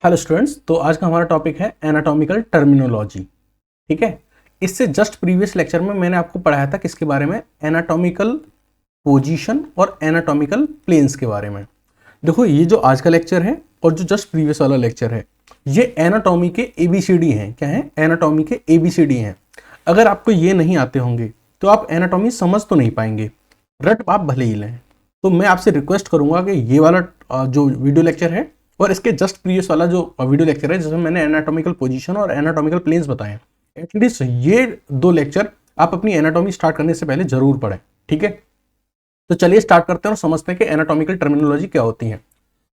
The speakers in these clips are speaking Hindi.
हेलो स्टूडेंट्स, तो आज का हमारा टॉपिक है एनाटॉमिकल टर्मिनोलॉजी। ठीक है, इससे जस्ट प्रीवियस लेक्चर में मैंने आपको पढ़ाया था किसके बारे में, एनाटॉमिकल पोजीशन और एनाटॉमिकल प्लेन्स के बारे में। देखो, ये जो आज का लेक्चर है और जो जस्ट प्रीवियस वाला लेक्चर है, ये एनाटॉमी के ABCD हैं। क्या है? एनाटॉमी के ABCD हैं। अगर आपको ये नहीं आते होंगे तो आप एनाटॉमी समझ तो नहीं पाएंगे, रट आप भले ही लें। तो मैं आपसे रिक्वेस्ट करूंगा कि ये वाला जो वीडियो लेक्चर है और इसके जस्ट प्रीवियस वाला जो वीडियो लेक्चर है जिसमें मैंने एनाटॉमिकल पोजीशन और एनाटॉमिकल प्लेन्स बताए, एटलीस्ट ये 2 लेक्चर आप अपनी एनाटॉमी स्टार्ट करने से पहले जरूर पढ़ें। ठीक है, तो चलिए स्टार्ट करते हैं और समझते हैं कि एनाटॉमिकल टर्मिनोलॉजी क्या होती है।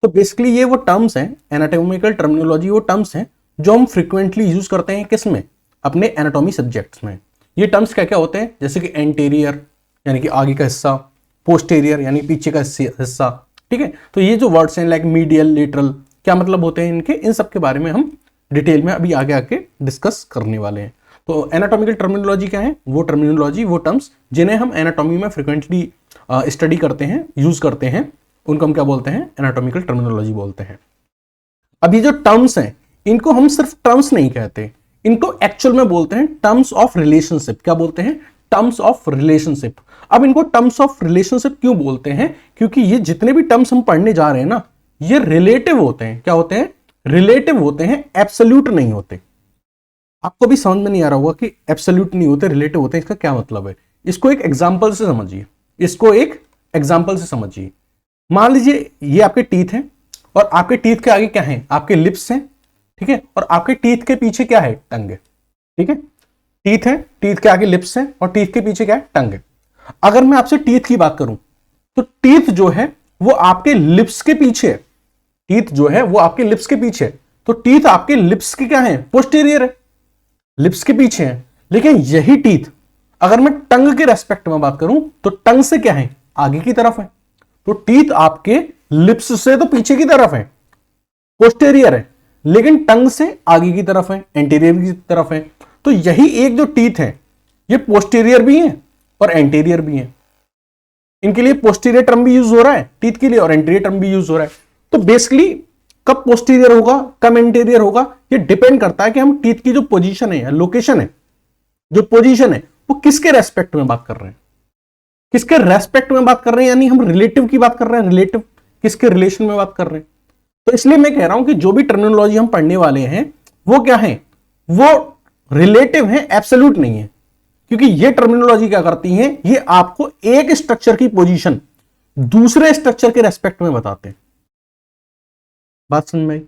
तो बेसिकली ये वो टर्म्स हैं, एनाटॉमिकल टर्मिनोलॉजी वो टर्म्स हैं जो हम फ्रिक्वेंटली यूज करते हैं किस में, अपने एनाटॉमी सब्जेक्ट्स में। ये टर्म्स क्या क्या होते हैं, जैसे कि एंटीरियर यानी कि आगे का हिस्सा, पोस्टेरियर यानी पीछे का हिस्सा। ठीक है, तो ये जो वर्ड्स हैं लाइक मीडियल, लेटरल, क्या मतलब होते हैं इनके, इन सब के बारे में हम डिटेल में अभी आगे आके डिस्कस करने वाले हैं। तो एनाटॉमिकल टर्मिनोलॉजी क्या है? वो टर्मिनोलॉजी, वो टर्म्स जिन्हें हम एनाटॉमी में फ्रिक्वेंटली स्टडी करते हैं, यूज करते हैं, उनको हम क्या बोलते हैं? एनाटॉमिकल टर्मिनोलॉजी बोलते हैं। अब ये जो टर्म्स हैं, इनको हम सिर्फ टर्म्स नहीं कहते, इनको एक्चुअल में बोलते हैं टर्म्स ऑफ रिलेशनशिप। क्या बोलते हैं? Terms of relationship. अब इनको टर्म्स ऑफ रिलेशनशिप क्यों बोलते हैं? क्योंकि ये जितने भी टर्म्स हम पढ़ने जा रहे हैं ना, ये रिलेटिव होते हैं। क्या होते हैं? रिलेटिव होते हैं, एब्सोल्यूट नहीं होते। आपको भी समझ में नहीं आ रहा होगा कि एब्सोल्यूट नहीं होते, रिलेटिव होते हैं, इसका क्या मतलब है। इसको एक एग्जाम्पल से समझिए, इसको एक एग्जाम्पल से समझिए। मान लीजिए ये आपके टीथ हैं और आपके टीथ के आगे क्या है? आपके लिप्स हैं। ठीक है, और आपके टीथ के पीछे क्या है? टंग है। ठीक है, टीथ है, टीथ के आगे लिप्स हैं और टीथ के पीछे क्या है? टंग है। अगर मैं आपसे टीथ की बात करूं तो टीथ जो है वो आपके लिप्स के पीछे है। टीथ जो है वो आपके लिप्स के पीछे है। तो टीथ आपके लिप्स के क्या है? पोस्टीरियर है, लिप्स के पीछे है। लेकिन यही टीथ अगर मैं टंग के रेस्पेक्ट में बात करूं तो टंग से क्या है? आगे की तरफ है। तो टीथ आपके लिप्स से तो पीछे की तरफ है, पोस्टीरियर है, लेकिन टंग से आगे की तरफ है, एंटीरियर की तरफ है। तो यही एक जो टीथ है ये पोस्टीरियर भी है और एंटीरियर भी है। इनके लिए पोस्टीरियर टर्म भी यूज हो रहा है टीथ के लिए और एंटीरियर टर्म भी यूज हो रहा है। तो बेसिकली कब पोस्टीरियर होगा, कब एंटीरियर होगा, ये डिपेंड करता है कि हम टीथ की जो पोजीशन है या लोकेशन है, जो पोजीशन है, वो किसके रेस्पेक्ट में बात कर रहे हैं, किसके रेस्पेक्ट में बात कर रहे हैं, यानी हम रिलेटिव की बात कर रहे हैं, रिलेटिव किसके रिलेशन में बात कर रहे हैं। तो इसलिए मैं कह रहा हूं कि जो भी टर्मिनोलॉजी हम पढ़ने वाले हैं वो क्या है? वो रिलेटिव है, एब्सोल्यूट नहीं है। क्योंकि ये टर्मिनोलॉजी क्या करती है? ये आपको एक स्ट्रक्चर की पोजीशन दूसरे स्ट्रक्चर के रेस्पेक्ट में बताते हैं। बात समझ में आई?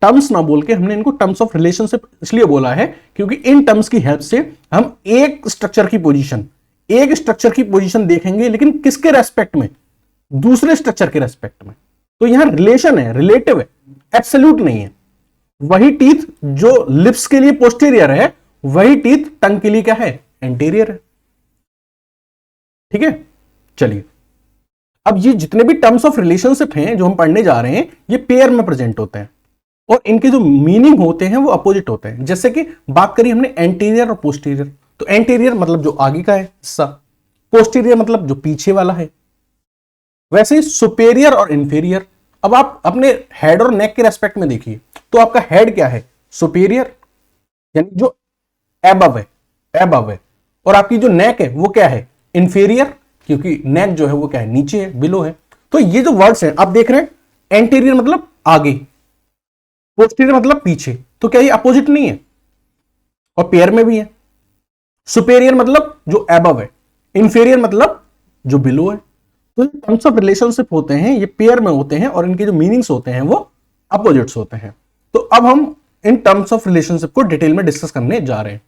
टर्म्स ना बोल के हमने इनको टर्म्स ऑफ रिलेशनशिप इसलिए बोला है क्योंकि इन टर्म्स की हेल्प से हम एक स्ट्रक्चर की पोजीशन देखेंगे, लेकिन किसके रेस्पेक्ट में? दूसरे स्ट्रक्चर के रेस्पेक्ट में। तो यहां रिलेशन है, रिलेटिव है, एब्सोल्यूट नहीं है। वही टीथ जो लिप्स के लिए पोस्टीरियर है, वही टीथ टंग के लिए क्या है? एंटीरियर है। ठीक है, चलिए अब ये जितने भी टर्म्स ऑफ रिलेशनशिप हैं जो हम पढ़ने जा रहे हैं, ये पेयर में प्रेजेंट होते हैं और इनके जो मीनिंग होते हैं वो अपोजिट होते हैं। जैसे कि बात करी हमने एंटीरियर और पोस्टीरियर, तो एंटीरियर मतलब जो आगे का है हिस्सा, पोस्टीरियर मतलब जो पीछे वाला है। वैसे ही सुपेरियर और इंफीरियर। अब आप अपने हेड और नेक के रेस्पेक्ट में देखिए, तो आपका हेड क्या है? सुपेरियर यानी जो एबव है, और आपकी जो नेक है वो क्या है? इंफीरियर, क्योंकि नेक जो है वो क्या है? नीचे है, बिलो है। तो ये जो वर्ड्स हैं आप देख रहे हैं, एंटीरियर मतलब आगे, पोस्टीरियर मतलब पीछे। तो क्या ये अपोजिट नहीं है? और पेयर में भी है। सुपेरियर मतलब जो एबव है, इंफीरियर मतलब जो बिलो है। तो टर्म्स ऑफ रिलेशनशिप होते हैं, ये पेयर में होते हैं और इनके जो मीनिंग्स होते हैं वो अपोजिट्स होते हैं। तो अब हम इन टर्म्स ऑफ रिलेशनशिप को डिटेल में डिस्कस करने जा रहे हैं।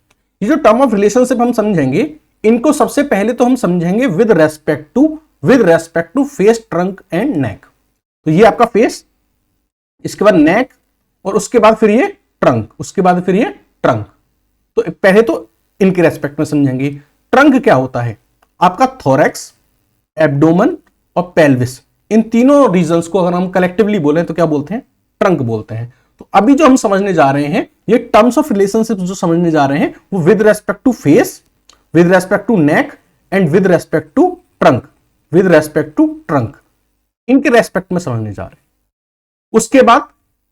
ये जो टर्म ऑफ रिलेशनशिप हम समझेंगे, इनको सबसे पहले तो हम समझेंगे with respect to face, trunk and neck. तो ये आपका फेस, इसके बाद नेक, और उसके बाद फिर ये ट्रंक, उसके बाद फिर ये ट्रंक। तो पहले तो इनके रेस्पेक्ट में समझेंगे। ट्रंक क्या होता है? आपका थोरैक्स, एब्डोमेन और पेल्विस, इन तीनों रीजन्स को अगर हम कलेक्टिवली बोलें तो क्या बोलते हैं? ट्रंक बोलते हैं। तो अभी जो हम समझने जा रहे हैं, ये टर्म्स ऑफ रिलेशनशिप जो समझने जा रहे हैं, वो with respect to face, with respect to neck and with respect to trunk, इनके रेस्पेक्ट में समझने जा रहे हैं। उसके बाद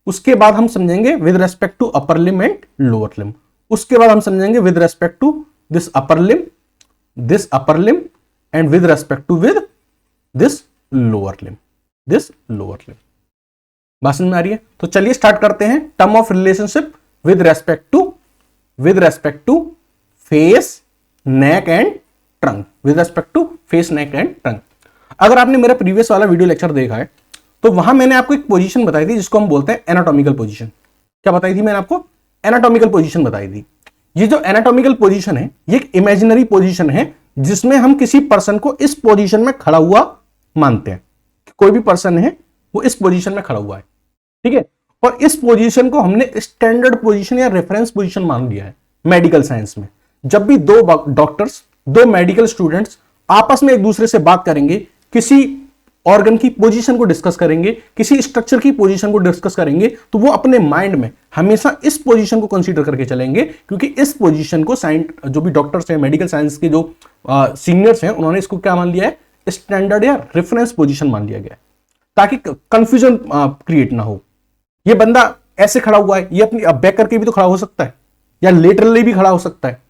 उसके बाद हम समझेंगे with respect to upper limb and lower limb, उसके बाद हम समझेंगे with respect to this upper limb and with respect to with this lower limb. बात समझ में आ रही है? तो चलिए स्टार्ट करते हैं। Term of relationship with respect to face, neck and trunk, with respect to face, neck and trunk. अगर आपने मेरा प्रीवियस वाला वीडियो लेक्चर देखा है तो वहां मैंने आपको एक पोजीशन बताई थी जिसको हम बोलते हैं एनाटॉमिकल पोजीशन। क्या बताई थी मैंने आपको? एनाटॉमिकल पोजीशन बताई थी। ये जो एनाटॉमिकल पोजीशन है ये एक इमेजिनरी पोजीशन है जिसमें हम किसी पर्सन को इस पोजीशन में खड़ा हुआ मानते हैं। कोई भी पर्सन है वो इस पोजीशन में खड़ा हुआ है, ठीक है, और इस पोजीशन को हमने स्टैंडर्ड पोजीशन या रेफरेंस पोजीशन मान लिया है मेडिकल साइंस में। जब भी दो डॉक्टर्स, दो मेडिकल स्टूडेंट्स आपस में एक दूसरे से बात करेंगे, किसी ऑर्गन की पोजीशन को डिस्कस करेंगे, किसी स्ट्रक्चर की पोजीशन को डिस्कस करेंगे, तो वो अपने माइंड में हमेशा इस पोजीशन को कंसीडर करके चलेंगे, क्योंकि इस पोजीशन को जो भी डॉक्टर्स हैं, मेडिकल साइंस के जो सीनियर्स हैं, उन्होंने इसको क्या मान लिया है? स्टैंडर्ड या रेफरेंस पोजीशन मान लिया गया है, ताकि कंफ्यूजन क्रिएट ना हो। ये बंदा ऐसे खड़ा हुआ है, ये अपनी बैक करके भी तो खड़ा हो सकता है, या लेटरली भी खड़ा हो सकता है,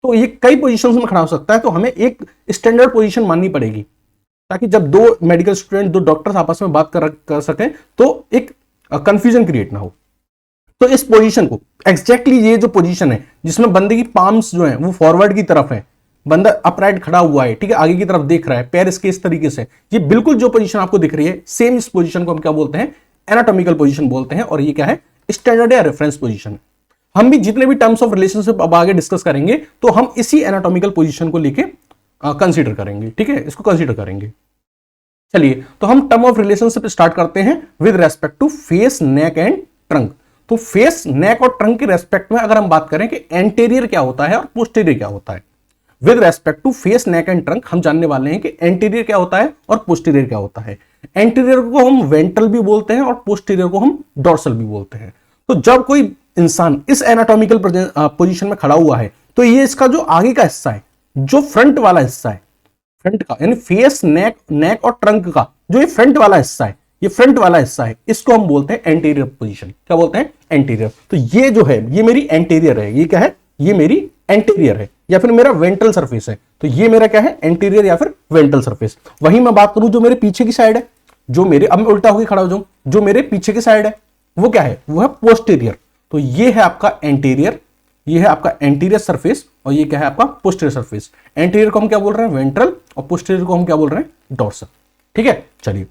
तो ये कई पोजीशंस में खड़ा हो सकता है। तो हमें एक स्टैंडर्ड पोजीशन माननी पड़ेगी ताकि जब दो मेडिकल स्टूडेंट, दो डॉक्टर्स आपस में बात कर सकें तो एक कंफ्यूजन क्रिएट ना हो। तो इस पोजीशन को एग्जैक्टली ये जो पोजीशन है जिसमें बंदे की पाम्स जो है वो फॉरवर्ड की तरफ है, बंदा अपराइट खड़ा हुआ है, ठीक है, आगे की तरफ देख रहा है, पैर इसके इस तरीके से, ये बिल्कुल जो पोजीशन आपको दिख रही है सेम इस पोजीशन को हम क्या बोलते हैं? एनाटॉमिकल पोजीशन बोलते हैं। और ये क्या है? स्टैंडर्ड या रेफरेंस पोजीशन। हम भी जितने भी टर्म्स ऑफ रिलेशनशिप अब आगे डिस्कस करेंगे तो हम इसी एनाटॉमिकल पोजीशन को लेके कंसीडर करेंगे, ठीक है, इसको कंसीडर करेंगे। चलिए, तो हम टर्म ऑफ रिलेशनशिप स्टार्ट करते हैं with respect to face, neck and trunk. तो फेस, नेक और ट्रंक के रेस्पेक्ट में अगर हम बात करें कि एंटीरियर क्या होता है और पोस्टीरियर क्या होता है, with respect to face, neck and trunk हम जानने वाले हैं कि एंटीरियर क्या होता है और पोस्टीरियर क्या होता है। एंटीरियर को हम वेंट्रल भी बोलते हैं और पोस्टीरियर को हम डोर्सल भी बोलते हैं। तो जब कोई इंसान इस एनाटॉमिकल पोजीशन में खड़ा हुआ है तो ये इसका जो आगे का हिस्सा है, जो फ्रंट वाला हिस्सा है, फ्रंट का यानी फेस, नेक और ट्रंक का जो ये फ्रंट वाला हिस्सा है, ये फ्रंट वाला हिस्सा है, इसको हम बोलते हैं एंटीरियर पोजीशन। क्या बोलते हैं? एंटीरियर। तो ये जो है ये मेरी एंटीरियर है। ये क्या है? ये मेरी एंटीरियर है या फिर मेरा वेंट्रल सरफेस है। तो ये मेरा क्या है? एंटीरियर या फिर वेंट्रल सरफेस। वहीं मैं बात करूं जो मेरे पीछे की साइड है, जो मेरे, अब मैं उल्टा होकर खड़ा हो जाऊं, जो मेरे पीछे की साइड है वो क्या है? वो है पोस्टीरियर। तो ये है आपका एंटीरियर, ये है आपका एंटीरियर सरफेस और ये क्या है? आपका पोस्टीरियर सरफेस। एंटीरियर को हम क्या बोल रहे हैं? वेंट्रल, और पोस्टीरियर को हम क्या बोल रहे हैं? डोर्सल। ठीक है, चलिए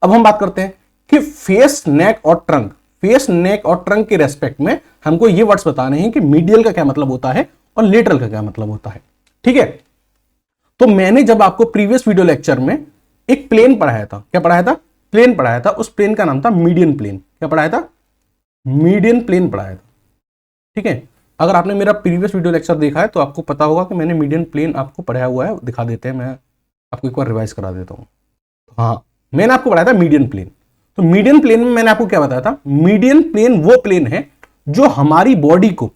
अब हम बात करते हैं कि फेस, नेक और ट्रंक, फेस, नेक और ट्रंक के रेस्पेक्ट में हमको ये वर्ड्स बताने हैं कि मीडियल का क्या मतलब होता है और लेटरल का क्या मतलब होता है। ठीक है, तो मैंने जब आपको प्रीवियस वीडियो लेक्चर में एक प्लेन पढ़ाया था, क्या पढ़ाया था? प्लेन पढ़ाया था। उस प्लेन का नाम था मीडियन प्लेन। क्या पढ़ाया था? मीडियन प्लेन पढ़ाया था। ठीक है, अगर आपने मेरा प्रीवियस वीडियो लेक्चर देखा है तो आपको पता होगा कि मैंने मीडियन प्लेन आपको पढ़ाया हुआ है। दिखा देते हैं, मैं आपको एक बार रिवाइज करा देता हूं। हाँ, मैंने आपको पढ़ाया था मीडियन प्लेन। तो मीडियन प्लेन में मैंने आपको क्या बताया था? मीडियन प्लेन वो प्लेन है जो हमारी बॉडी को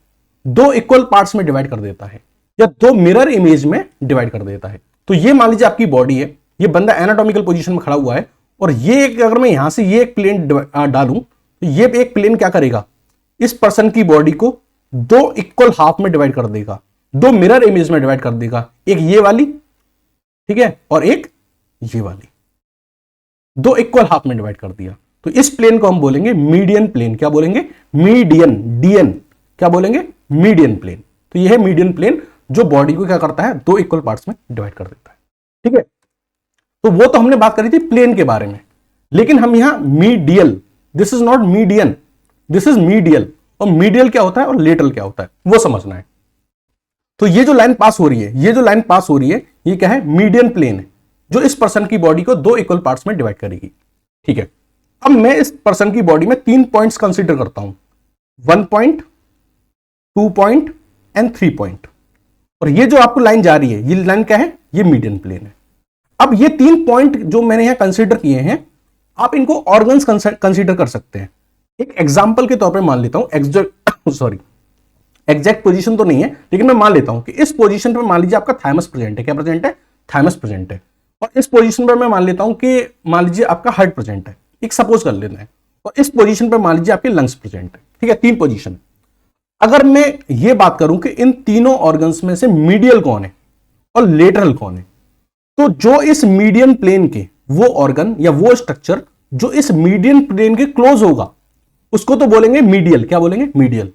दो इक्वल पार्ट्स में डिवाइड कर देता है या दो मिरर इमेज में डिवाइड कर देता है। तो ये मान लीजिए आपकी बॉडी है, ये बंदा एनाटॉमिकल पोजीशन में खड़ा हुआ है और ये अगर मैं यहां से ये एक प्लेन डालूं तो ये एक प्लेन क्या करेगा? इस पर्सन की बॉडी को दो इक्वल हाफ में डिवाइड कर देगा, दो मिरर इमेज में डिवाइड कर देगा। एक ये वाली, ठीक है, और एक ये वाली, दो इक्वल हाफ में डिवाइड कर दिया। तो इस प्लेन को हम बोलेंगे मीडियन प्लेन। क्या बोलेंगे? मीडियन, डीएन। क्या बोलेंगे? Median plane. तो यह है मीडियन प्लेन जो बॉडी को क्या करता है? दो इक्वल पार्ट्स में डिवाइड कर देता है। ठीक है, तो वो तो हमने बात करी थी प्लेन के बारे में, लेकिन हम यहां medial, this is not median, this is medial. और मीडियल क्या होता है और लेटरल क्या होता है वो समझना है। तो ये जो लाइन पास हो रही है, ये जो लाइन पास हो रही है, ये क्या है? मीडियन प्लेन है जो इस पर्सन की बॉडी को दो इक्वल पार्ट्स में डिवाइड करेगी। ठीक है, अब मैं इस पर्सन की बॉडी में 3 पॉइंट्स कंसीडर करता हूं, 1 पॉइंट, 2 पॉइंट एंड 3 पॉइंट। और ये जो आपको लाइन जा रही है, ये लाइन क्या है? ये मीडियन प्लेन है। अब ये 3 पॉइंट जो मैंने यहां कंसीडर किए हैं, आप इनको ऑर्गन्स कंसीडर कर सकते हैं। एक एग्जांपल के तौर पे मान लेता हूं, एग्जैक्ट पोजीशन तो नहीं है, लेकिन मैं मान लेता हूं कि इस पोजीशन पे मान लीजिए आपका थाइमस प्रेजेंट है। क्या प्रेजेंट है? थाइमस प्रेजेंट है। और इस पोजीशन पर मैं मान लेता हूं कि मान लीजिए आपका हार्ट प्रेजेंट है। एक सपोज कर लेना है। और इस पोजीशन पे मान लीजिए आपके लंग्स प्रेजेंट है। ठीक है, 3 पोजीशन। अगर मैं ये बात करूं कि इन तीनों ऑर्गन्स में से मीडियल कौन है और लेटरल कौन है, तो जो इस मीडियन प्लेन के वो ऑर्गन या वो स्ट्रक्चर जो इस मीडियन प्लेन के क्लोज होगा उसको तो बोलेंगे मीडियल। क्या बोलेंगे? मीडियल।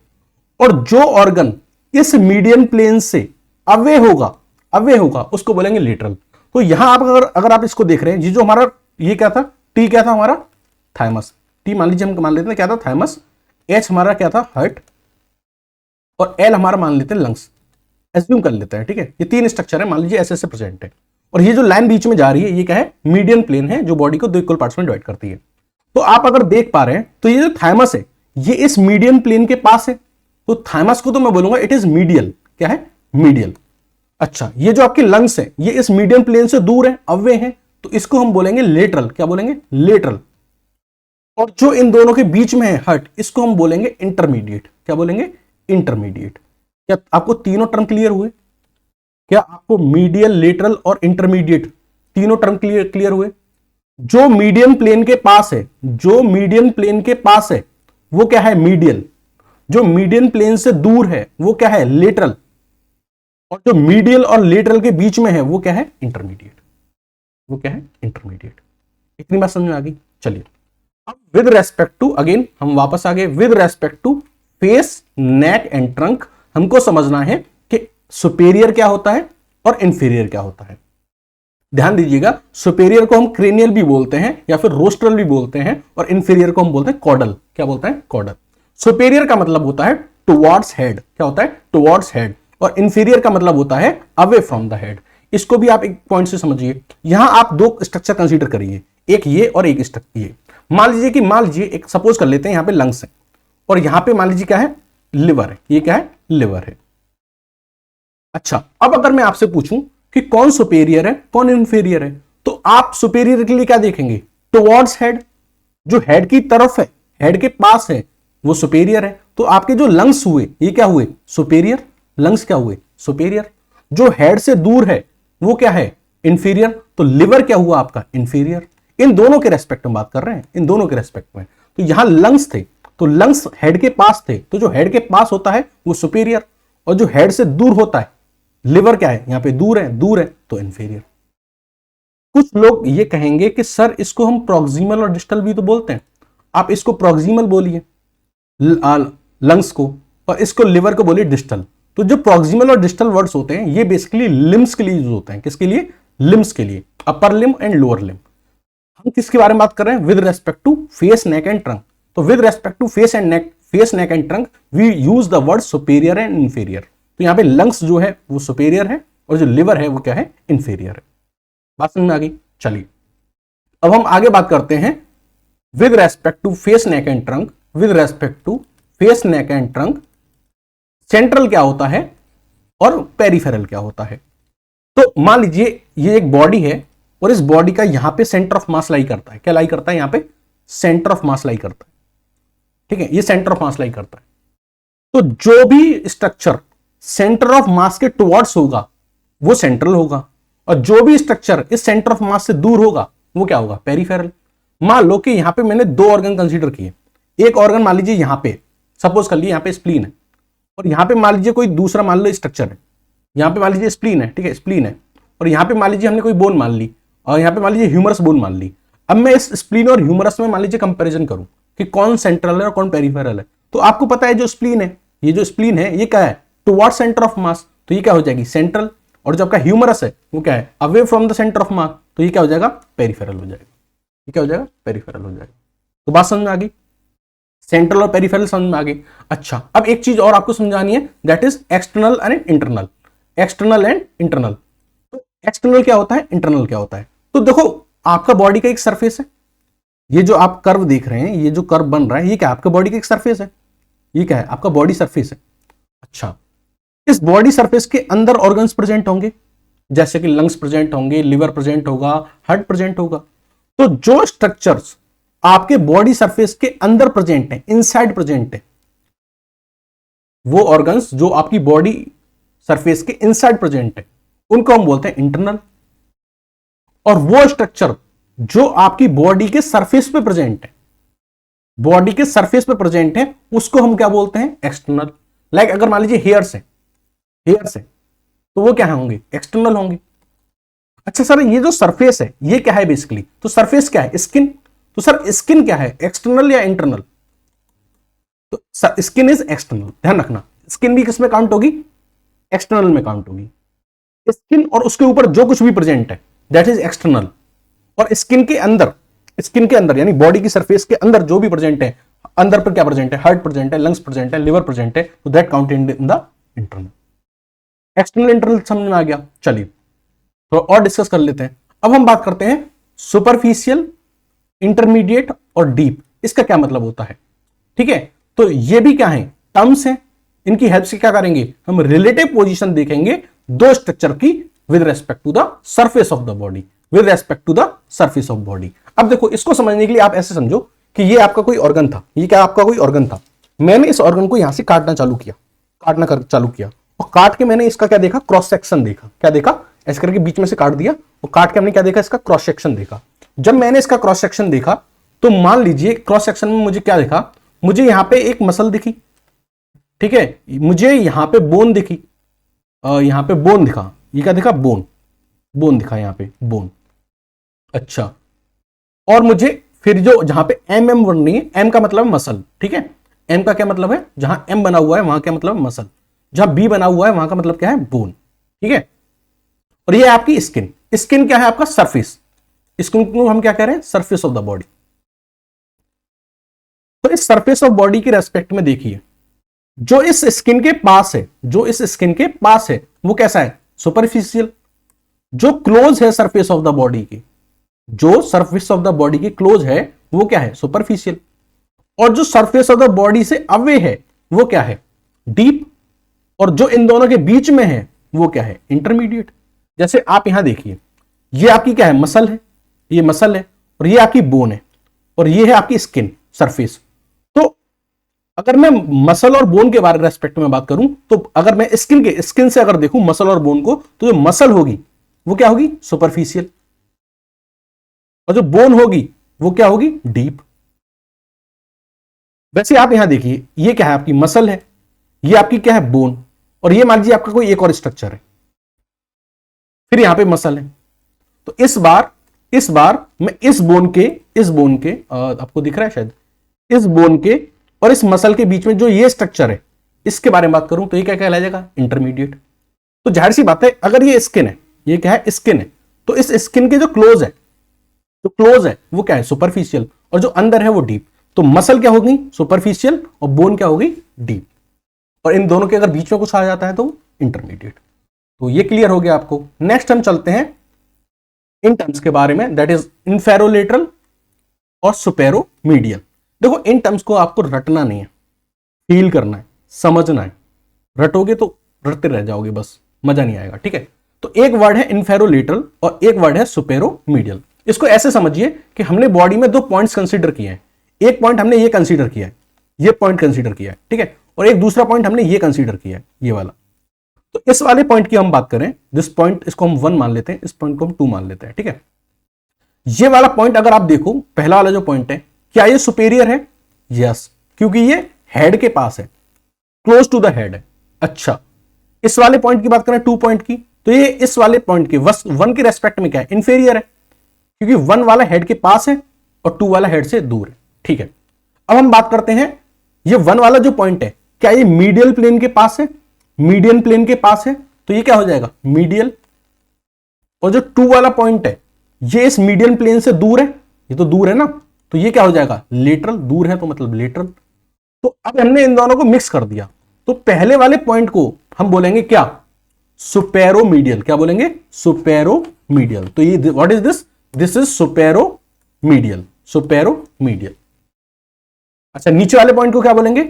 और जो ऑर्गन इस मीडियन प्लेन से अवे होगा उसको बोलेंगे लेटरल। तो यहां आप अगर आप इसको देख रहे हैं, ये जो हमारा ये क्या था, टी क्या था हमारा? थाइमस। टी मान लीजिए हम मान लेते हैं क्या था? थाइमस। एच हमारा क्या था? हार्ट। और एल हमारा मान लेते हैं लंग्स, एज्यूम कर लेते हैं। ठीक है, ये 3 स्ट्रक्चर है, मान लीजिए ऐसे प्रेजेंट है। और ये जो लाइन बीच में जा रही है ये क्या है? मीडियन प्लेन है, जो बॉडी को 2 इक्वल पार्ट्स में डिवाइड करती है। तो आप अगर देख पा रहे हैं तो ये जो थाइमस है ये इस मीडियन प्लेन के पास है, तो थाइमस को तो मैं बोलूंगा इट इज मीडियल। क्या है? मीडियल। अच्छा, ये जो आपकी लंग्स है ये इस मीडियन प्लेन से दूर है, अवे है, तो इसको हम बोलेंगे लेटरल। क्या बोलेंगे? लेटरल। और जो इन दोनों के बीच में है हार्ट, इसको हम बोलेंगे इंटरमीडिएट। क्या बोलेंगे? इंटरमीडिएट। क्या आपको तीनों टर्म क्लियर हुए? क्या आपको मीडियल, लेटरल और इंटरमीडिएट तीनों टर्म क्लियर हुए? जो मीडियन प्लेन के पास है, जो मीडियन प्लेन के पास है वो क्या है? मीडियल। जो मीडियन प्लेन से दूर है वो क्या है? लेटरल। और जो मीडियल और लेटरल के बीच में है वो क्या है? इंटरमीडिएट। वो क्या है? इंटरमीडिएट। इतनी बात समझ में आ गई? चलिए अब विद रेस्पेक्ट टू, अगेन हम वापस आ गए, with respect to face, neck and trunk हमको समझना है कि सुपेरियर क्या होता है और इंफीरियर क्या होता है। ध्यान दीजिएगा, सुपेरियर को हम क्रेनियल भी बोलते हैं या फिर रोस्ट्रल भी बोलते हैं, और इंफीरियर को हम बोलते हैं कॉडल। क्या बोलते हैं? कॉडल। सुपेरियर का मतलब होता है टुवर्ड्स हेड। क्या होता है? Towards head. और इंफीरियर का मतलब होता है अवे फ्रॉम द हेड। इसको भी आप एक पॉइंट से समझिए। यहां आप 2 स्ट्रक्चर कंसीडर करिए, एक ये और एक स्ट्रक्चर ये। मान लीजिए एक सपोज कर लेते हैं यहां पे लंग्स है और यहां पे मान लीजिए क्या है? लिवर है। ये क्या है? लिवर है। अच्छा, अब अगर मैं आपसे पूछूं कि कौन सुपेरियर है कौन इंफीरियर है, तो आप सुपेरियर के लिए क्या देखेंगे? Towards head. जो हेड की तरफ है, हेड के पास है, वो सुपेरियर है। तो आपके जो लंग्स हुए ये क्या हुए? सुपेरियर। लंग्स क्या हुए? सुपेरियर। जो हेड से दूर है वो क्या है? इंफीरियर। तो लिवर क्या हुआ आपका? इंफीरियर। इन दोनों के रेस्पेक्ट में बात कर रहे हैं, इन दोनों के रेस्पेक्ट में। तो यहां लंग्स थे तो लंग्स हेड के पास थे, तो जो हेड के पास होता है वो सुपेरियर, और जो हेड से दूर होता है, लिवर क्या है? यहां पे दूर है तो इंफीरियर। कुछ लोग ये कहेंगे कि सर इसको हम प्रॉक्सिमल और डिस्टल भी तो बोलते हैं, आप इसको प्रॉक्सिमल बोलिए लंग्स को, और इसको लिवर को बोलिए डिस्टल। तो जो प्रॉक्सिमल और डिस्टल वर्ड्स होते हैं ये बेसिकली लिम्स के लिए यूज होते हैं। किसके लिए? लिम्स के लिए, अपर लिम एंड लोअर लिम। हम किसके बारे में बात कर रहे हैं? With respect to face, neck and trunk. तो with respect to face, neck and trunk we use the word superior and inferior. तो यहां पे लंग्स जो है वो सुपेरियर है और जो लिवर है वो क्या है? इंफीरियर है। बात समझ में आ गई? चलिए अब हम आगे बात करते हैं with respect to face, neck and trunk. With respect to face, neck and trunk central क्या होता है और पेरिफेरल क्या होता है। तो मान लीजिए ये एक बॉडी है और इस बॉडी का यहां पे सेंटर ऑफ मास लाई करता है। क्या लाई करता है? यहां पे सेंटर ऑफ मास लाई करता है। ठीक है, ये सेंटर ऑफ मास लाई करता है। तो जो भी स्ट्रक्चर सेंटर ऑफ मास के टुवर्ड्स होगा वो सेंट्रल होगा, और जो भी स्ट्रक्चर इस सेंटर ऑफ मास से दूर होगा वो क्या होगा? पेरिफेरल। मान लो कि यहां पे मैंने 2 ऑर्गन कंसीडर किए। एक ऑर्गन मान लीजिए यहां पे, सपोज कर लिए यहां पे स्प्लीन है, और यहां पे मान लीजिए कोई दूसरा मान लो स्ट्रक्चर है। यहां पे मान लीजिए स्प्लीन है, ठीक है, स्प्लीन है, और यहां पे मान लीजिए हमने कोई बोन मान ली, और यहां पे मान लीजिए ह्यूमरस बोन मान ली। अब मैं इस स्प्लीन और ह्यूमरस में मान लीजिए कंपैरिजन करूं कि कौन सेंट्रल है और कौन पेरिफेरल है, तो आपको पता है जो स्प्लीन है, ये जो स्प्लीन है ये क्या है? टुवर्ड्स सेंटर ऑफ मास, तो ये क्या हो जाएगी? सेंट्रल। और जो आपका ह्यूमरस है वो क्या है? Away from the centre of mass, तो ये क्या हो जाएगा? पेरिफेरल हो जाएगा। ये क्या हो जाएगा? पेरिफेरल हो जाएगा। तो बात समझ में आ गई? सेंट्रल और पेरिफेरल समझ में आ गई। अच्छा, अब एक चीज और आपको समझानी है, that is external and internal. External and internal. तो एक्सटर्नल क्या होता है? इंटरनल क्या होता है? तो देखो आपका बॉडी का एक सरफेस है, ये जो आप कर्व देख रहे हैं, ये जो कर्व बन रहा है ये क्या आपका बॉडी का एक सरफेस है। ये क्या है? आपका बॉडी सरफेस है। अच्छा, इस बॉडी सरफेस के अंदर ऑर्गन्स प्रेजेंट होंगे, जैसे कि लंग्स प्रेजेंट होंगे, लिवर प्रेजेंट होगा, हार्ट प्रेजेंट होगा। तो जो स्ट्रक्चर्स आपके बॉडी सरफेस के अंदर प्रेजेंट है, इनसाइड प्रेजेंट है, वो ऑर्गन्स जो आपकी बॉडी सरफेस के इनसाइड प्रेजेंट है उनको हम बोलते हैं इंटरनल। और वो स्ट्रक्चर जो आपकी बॉडी के सरफेस पे प्रेजेंट है बॉडी के सरफेस पे प्रेजेंट है उसको हम क्या बोलते हैं, एक्सटर्नल। लाइक अगर मान लीजिए हेयर्स है, हेयर्स है तो वो क्या होंगे, एक्सटर्नल होंगे। अच्छा सर ये जो सरफेस है ये क्या है बेसिकली, तो सरफेस क्या है, स्किन। तो सर स्किन क्या है, एक्सटर्नल या इंटरनल, तो स्किन इज एक्सटर्नल, ध्यान रखना स्किन भी किसमें काउंट होगी, एक्सटर्नल में काउंट होगी। स्किन और उसके ऊपर जो कुछ भी प्रेजेंट है दैट इज एक्सटर्नल, और स्किन के अंदर, स्किन के अंदर यानी बॉडी की सरफेस के अंदर जो भी प्रेजेंट है, अंदर पर क्या प्रेजेंट है, हार्ट प्रेजेंट है, लंग्स प्रेजेंट है, लिवर प्रेजेंट है, तो that counted in the internal. External internal समझ में आ गया। चलिए तो और डिस्कस कर लेते हैं। अब हम बात करते हैं सुपरफिशियल, इंटरमीडिएट और डीप, इसका क्या मतलब होता है। ठीक है, तो ये भी क्या है, टर्म्स हैं, इनकी हेल्प से क्या करेंगे हम, रिलेटिव पोजीशन देखेंगे दो स्ट्रक्चर की with respect to the surface of the body, with respect to the surface of body. अब देखो इसको समझने के लिए आप ऐसे समझो कि ये आपका कोई ऑर्गन था, ये क्या आपका कोई ऑर्गन था, मैंने इस ऑर्गन को यहां से काटना चालू किया, चालू किया, और काट के मैंने इसका क्या देखा, क्रॉस सेक्शन देखा। क्या देखा, ऐसे करके बीच में से काट दिया और काट के हमने क्या देखा, इसका क्रॉस सेक्शन देखा। जब मैंने इसका क्रॉस सेक्शन देखा तो मान लीजिए क्रॉस सेक्शन में मुझे क्या देखा, मुझे यहां पे एक मसल दिखी, ठीक है, मुझे यहां पे बोन दिखी, यहां पे बोन दिखा, ये क्या दिखा, बोन, बोन दिखा यहां पे, बोन। अच्छा, और मुझे फिर जो जहां पे एम एम बन रही है, एम का मतलब मसल, ठीक है, एम का क्या मतलब है, जहां एम बना हुआ है वहां क्या मतलब मसल, जहां बी बना हुआ है वहां का मतलब क्या है, बोन। ठीक है, और ये आपकी स्किन, स्किन क्या है आपका, सरफेस, स्किन को हम क्या कह रहे हैं, सरफेस ऑफ द बॉडी। तो इस सरफेस ऑफ बॉडी के रेस्पेक्ट में देखिए, जो इस स्किन के पास है, जो इस स्किन के पास है वो कैसा है, सुपरफिशियल। जो क्लोज है सरफेस ऑफ द बॉडी की, जो सरफेस ऑफ द बॉडी की क्लोज है वो क्या है, सुपरफिशियल। और जो सरफेस ऑफ द बॉडी से अवे है वो क्या है, डीप। और जो इन दोनों के बीच में है वो क्या है, इंटरमीडिएट। जैसे आप यहां देखिए, ये आपकी क्या है, मसल है, ये मसल है, और ये आपकी बोन है, और ये है आपकी स्किन, सरफेस। तो अगर मैं मसल और बोन के बारे में रेस्पेक्ट में बात करूं, तो अगर मैं स्किन से अगर देखूं मसल और बोन को, तो जो मसल होगी वो क्या होगी, सुपरफिशियल, और जो बोन होगी वो क्या होगी, डीप। वैसे आप यहां देखिए, ये क्या है, आपकी मसल है, ये आपकी क्या है, बोन, और ये मान लीजिए आपका कोई एक और स्ट्रक्चर है, फिर यहां पे मसल है। तो इस बार मैं इस बोन के आपको दिख रहा है शायद, इस बोन के और इस मसल के बीच में जो ये स्ट्रक्चर है इसके बारे में बात करूं तो ये क्या कहलाया जाएगा, इंटरमीडिएट। तो जाहिर सी बात है, अगर ये स्किन है, ये क्या है, स्किन है, तो इस स्किन के जो क्लोज है वो क्या है, सुपरफिशियल, और जो अंदर है वो डीप। तो मसल क्या होगी, सुपरफिशियल, और बोन क्या होगी, डीप। और इन दोनों के अगर बीच में कुछ आ जाता है तो इंटरमीडिएट। तो ये क्लियर हो गया आपको। नेक्स्ट हम चलते हैं इन टर्म्स के बारे में, दैट इज इन्फेरोलेटरल और सुपेरोमीडियल। देखो इन टर्म्स को आपको रटना नहीं है, फील करना है, समझना है। रटोगे तो रटते रह जाओगे, बस मजा नहीं आएगा। ठीक है, तो एक वर्ड है इन्फेरोलेटरल और एक वर्ड है सुपेरोमीडियल। इसको ऐसे समझिए कि हमने बॉडी में दो पॉइंट्स कंसीडर किए हैं। एक पॉइंट हमने ये कंसीडर किया है, ये पॉइंट कंसीडर किया है, ठीक है, और एक दूसरा पॉइंट हमने ये कंसीडर किया है, ये वाला। तो इस वाले पॉइंट की हम बात करें, दिस पॉइंट, इसको हम 1 मान लेते हैं, इस पॉइंट को हम 2 मान लेते हैं। ठीक है, ये वाला पॉइंट अगर आप देखो, पहला वाला जो पॉइंट है, क्या ये सुपेरियर है, यस, क्योंकि ये हेड के पास है, क्लोज टू द हेड है। अच्छा, इस वाले पॉइंट की बात करें 2 पॉइंट की, तो ये इस वाले पॉइंट के 1 के रेस्पेक्ट में क्या है, इंफीरियर है, क्योंकि 1 वाला हेड के पास है और 2 वाला हेड से दूर है। ठीक है, अब हम बात करते हैं, ये 1 वाला जो पॉइंट है, क्या ये मीडियल प्लेन के पास है, मीडियन प्लेन के पास है, तो ये क्या हो जाएगा, मीडियल। और जो 2 वाला पॉइंट है, ये इस मीडियन प्लेन से दूर है, ये तो दूर है ना, तो ये क्या हो जाएगा, लेटरल, दूर है तो मतलब लेटरल। तो अब हमने इन दोनों को मिक्स कर दिया, तो पहले वाले पॉइंट को हम बोलेंगे क्या, सुपेरोमीडियल। क्या बोलेंगे, सुपेरोमीडियल। तो ये व्हाट इज दिस इज सुपेरोमीडियल, सुपेरोमीडियल। अच्छा, नीचे वाले पॉइंट को क्या बोलेंगे,